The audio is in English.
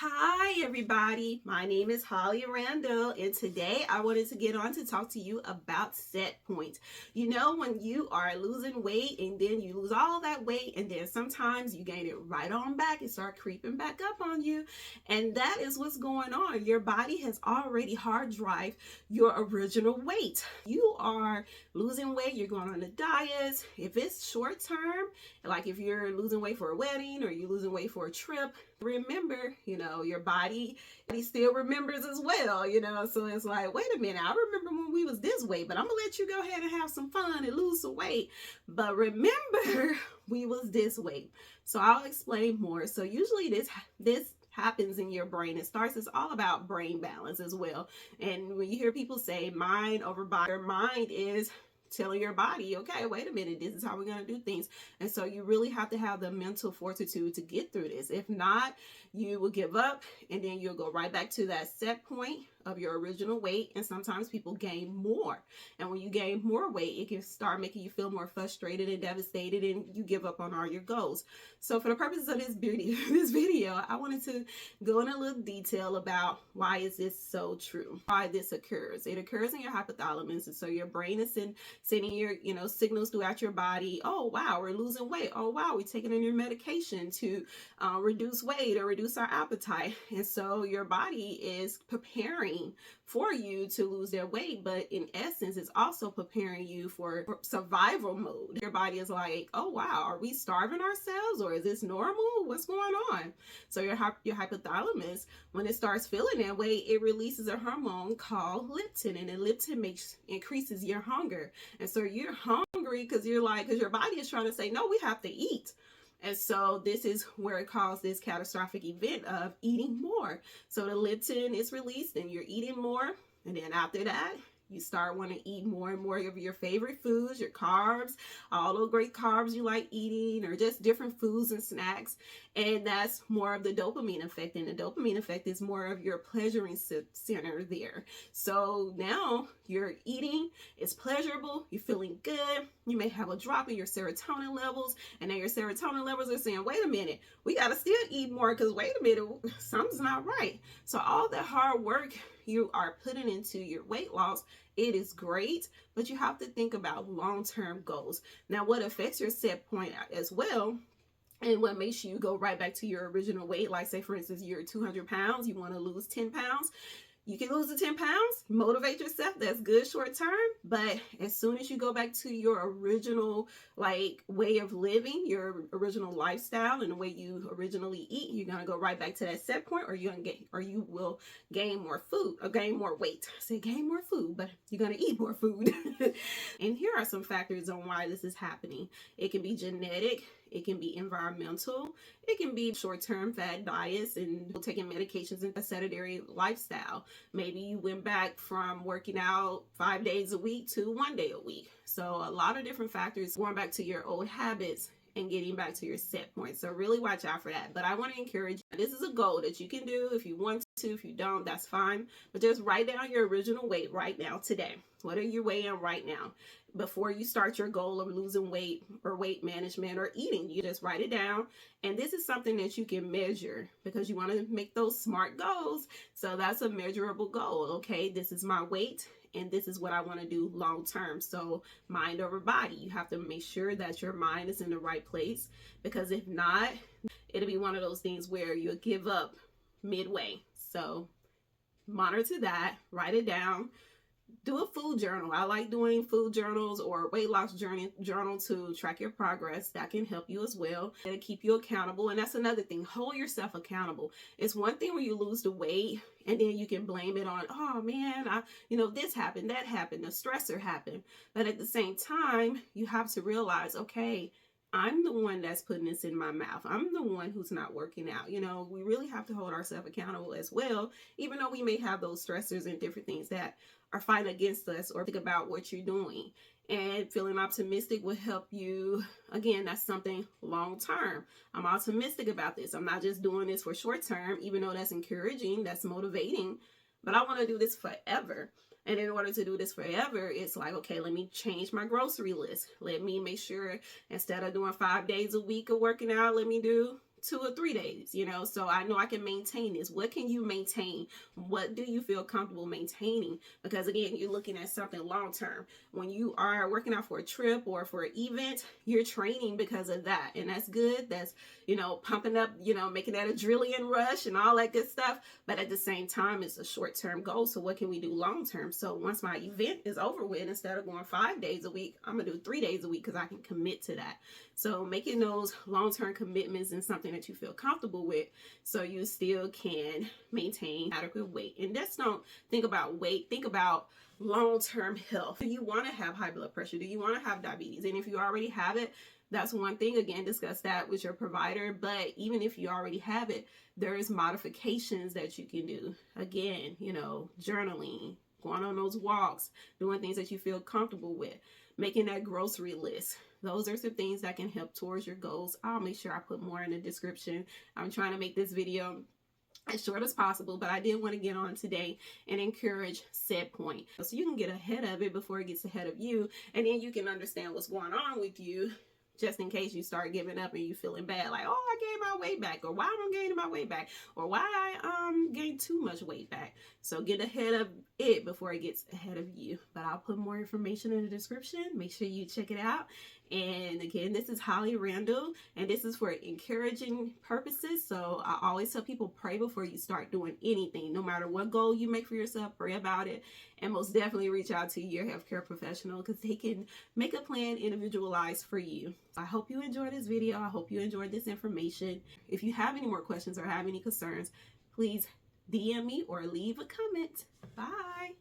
Hi everybody, my name is Holly Randall and today I wanted to get on to talk to you about set points. You know, when you are losing weight and then you lose all that weight and then sometimes you gain it right on back and start creeping back up on you, and that is what's going on. Your body has already hard drive your original weight. You are losing weight, you're going on a diet. If it's short term, like if you're losing weight for a wedding or you're losing weight for a trip, remember, your body still remembers as well, so it's like, wait a minute, I remember when we was this way, but I'm gonna let you go ahead and have some fun and lose some weight, but remember we was this way. So I'll explain more. So usually this happens in your brain. It's all about brain balance as well. And when you hear people say mind over body, your mind is telling your body, okay, wait a minute, this is how we're going to do things. And so you really have to have the mental fortitude to get through this. If not, you will give up and then you'll go right back to that set point of your original weight. And sometimes people gain more. And when you gain more weight, it can start making you feel more frustrated and devastated and you give up on all your goals. So for the purposes of this video, I wanted to go in a little detail about why is this so true, why this occurs. It occurs in your hypothalamus. And so your brain is sending your, signals throughout your body. Oh, wow, we're losing weight. Oh, wow, we're taking a new medication to reduce weight or reduce our appetite. And so your body is preparing for you to lose their weight, but in essence, it's also preparing you for survival mode. Your body is like, oh, wow, are we starving ourselves or is this normal? What's going on? So your hypothalamus, when it starts feeling that way, it releases a hormone called leptin, and then leptin increases your hunger. And so you're hungry because your body is trying to say, no, we have to eat. And so this is where it caused this catastrophic event of eating more. So the leptin is released and you're eating more. And then after that, you start wanting to eat more and more of your favorite foods, your carbs, all those great carbs you like eating, or just different foods and snacks. And that's more of the dopamine effect. And the dopamine effect is more of your pleasuring center there. So now you're eating, it's pleasurable, you're feeling good. You may have a drop in your serotonin levels. And then your serotonin levels are saying, wait a minute, we got to still eat more because wait a minute, something's not right. So all that hard work you are putting into your weight loss, it is great, but you have to think about long-term goals. Now, what affects your set point as well, and what makes you go right back to your original weight, like say for instance, you're 200 pounds, you want to lose 10 pounds, you can lose the 10 pounds, motivate yourself, that's good short term, but as soon as you go back to your original way of living, your original lifestyle and the way you originally eat, you're gonna go right back to that set point, or you will gain more food or gain more weight. I say gain more food, but you're gonna eat more food. And here are some factors on why this is happening. It can be genetic, it can be environmental, it can be short-term fad diets and taking medications and a sedentary lifestyle. Maybe you went back from working out 5 days a week to 1 day a week. So a lot of different factors, going back to your old habits and getting back to your set point. So really watch out for that. But I want to encourage you, this is a goal that you can do if you want to. If you don't, that's fine. But just write down your original weight right now today. What are you weighing right now? Before you start your goal of losing weight or weight management or eating, you just write it down. And this is something that you can measure because you want to make those smart goals. So that's a measurable goal. Okay, this is my weight and this is what I want to do long term. So mind over body. You have to make sure that your mind is in the right place, because if not, it'll be one of those things where you'll give up midway. So monitor that, write it down. Do a food journal. I like doing food journals or weight loss journal to track your progress. That can help you as well. It'll keep you accountable. And that's another thing. Hold yourself accountable. It's one thing when you lose the weight and then you can blame it on, oh man, this happened, that happened, the stressor happened. But at the same time, you have to realize, okay, I'm the one that's putting this in my mouth. I'm the one who's not working out. We really have to hold ourselves accountable as well, even though we may have those stressors and different things that are fighting against us, or think about what you're doing. And feeling optimistic will help you. Again, that's something long term. I'm optimistic about this. I'm not just doing this for short term, even though that's encouraging, that's motivating, but I want to do this forever. And in order to do this forever, it's like, okay, let me change my grocery list. Let me make sure instead of doing 5 days a week of working out, let me do 2 or 3 days, you know, so I know I can maintain this. What can you maintain? What do you feel comfortable maintaining? Because again, you're looking at something long term. When you are working out for a trip or for an event, you're training because of that, and that's good. That's, you know, pumping up, you know, making that adrenaline rush and all that good stuff. But at the same time, it's a short-term goal. So what can we do long term? So once my event is over with, instead of going 5 days a week, I'm gonna do 3 days a week because I can commit to that. So making those long-term commitments and something that you feel comfortable with, so you still can maintain adequate weight. And just don't think about weight, think about long-term health. Do you want to have high blood pressure? Do you want to have diabetes? And if you already have it, that's one thing. Again, discuss that with your provider. But even if you already have it, there's modifications that you can do. Again, you know, journaling, going on those walks, doing things that you feel comfortable with, making that grocery list. Those are some things that can help towards your goals. I'll make sure I put more in the description. I'm trying to make this video as short as possible, but I did want to get on today and encourage set point so you can get ahead of it before it gets ahead of you, and then you can understand what's going on with you, just in case you start giving up and you feeling bad, like, oh, I gained my weight back, or why am I gaining my weight back, or why I gained too much weight back. So get ahead of it before it gets ahead of you. But I'll put more information in the description. Make sure you check it out. And again, this is Holly Randall, and this is for encouraging purposes. So I always tell people, pray before you start doing anything. No matter what goal you make for yourself, pray about it, and most definitely reach out to your healthcare professional because they can make a plan individualized for you. I hope you enjoyed this video. I hope you enjoyed this information. If you have any more questions or have any concerns, please DM me or leave a comment. Bye.